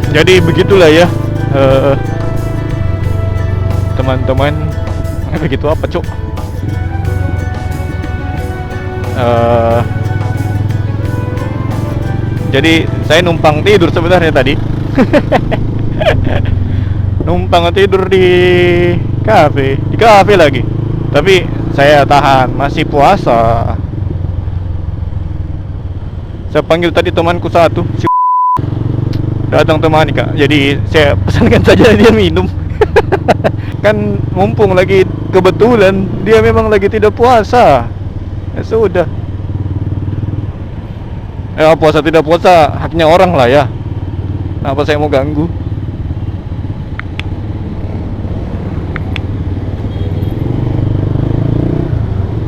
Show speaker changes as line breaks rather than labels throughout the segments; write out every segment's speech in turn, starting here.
Jadi begitulah ya, teman-teman. Begitu apa, Cuk? Eh, jadi saya numpang tidur sebenarnya tadi. Numpang tidur di kafe lagi. Tapi saya tahan, masih puasa. Saya panggil tadi temanku satu, si datang temani kak. Jadi saya pesankan saja dia minum. Kan mumpung lagi kebetulan dia memang lagi tidak puasa. Ya sudah. Ya puasa tidak puasa haknya orang lah ya. Kenapa saya mau ganggu?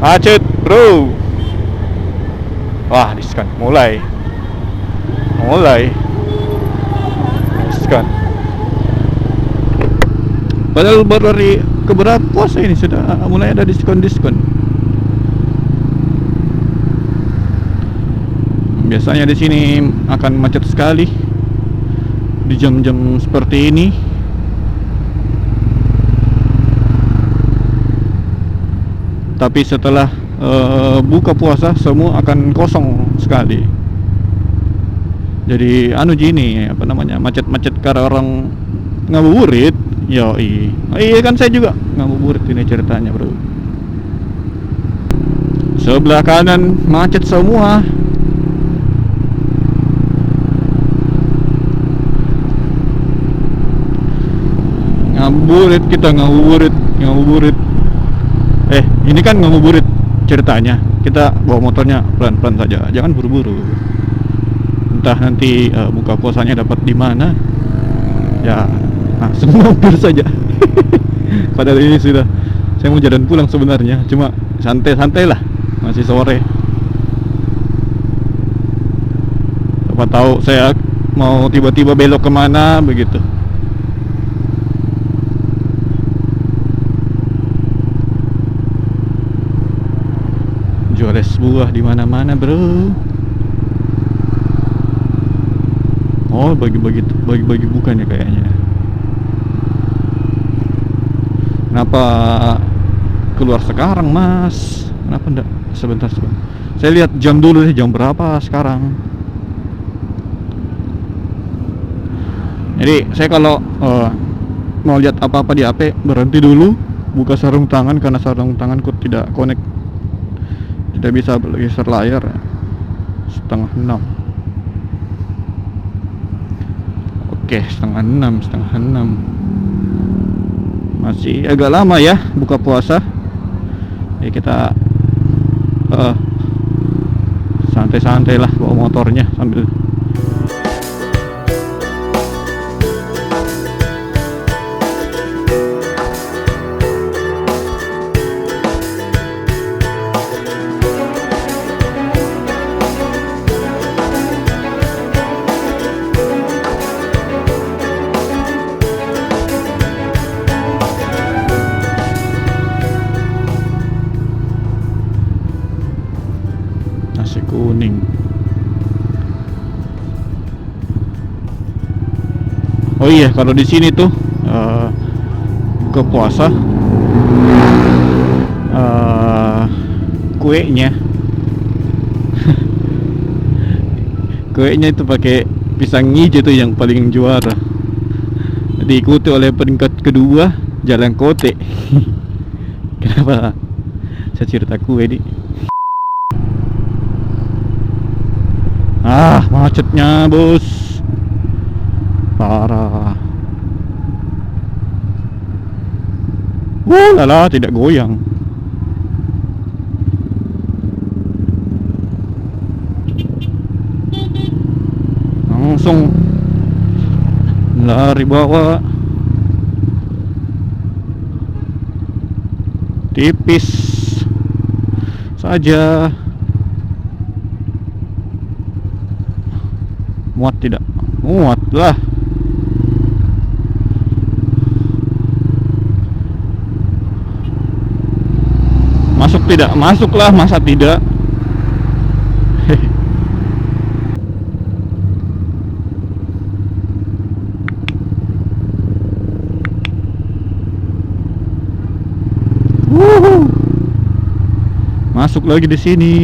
Macet bro. Wah diskon mulai diskon. Padahal baru hari keberapa puasa ini sudah mulai ada diskon. Biasanya di sini akan macet sekali di jam-jam seperti ini. Tapi setelah buka puasa semua akan kosong sekali. Jadi gini apa namanya, macet-macet karena orang ngabuburit. Iya kan saya juga ngabuburit ini ceritanya bro. Sebelah kanan macet semua. Kita ngabuburit. Ini kan ngabuburit ceritanya. Kita bawa motornya pelan-pelan saja, jangan buru-buru. Entah nanti buka puasanya dapat di mana. Ya, langsung mampir saja. Padahal ini sudah saya mau jalan pulang sebenarnya, cuma santai-santai lah, masih sore. Siapa tahu saya mau tiba-tiba belok kemana begitu. Jual es buah di mana-mana, bro. Oh, bagi-bagi bukannya kayaknya. Kenapa keluar sekarang, Mas? Kenapa enggak sebentar. Saya lihat jam dulu nih, jam berapa sekarang. Jadi, saya kalau mau lihat apa-apa di HP, berhenti dulu, buka sarung tangan karena sarung tanganku tidak connect. Tidak bisa bergeser layar. 5:30. Oke, 5:30. Masih agak lama ya buka puasa. Ya kita santai-santai lah bawa motornya sambil nasi kuning. Oh iya, kalau di sini tuh buka puasa kuenya itu pakai pisang hijau tuh yang paling juara. Diikuti oleh peringkat kedua Jalan Kote. Kenapa saya cerita kue nih? Macetnya bos, parah. Lala, tidak goyang. Langsung lari bawa, tipis saja. Muat tidak? Muat lah. Masuk tidak? Masuklah, masa tidak? Masuk lagi di sini.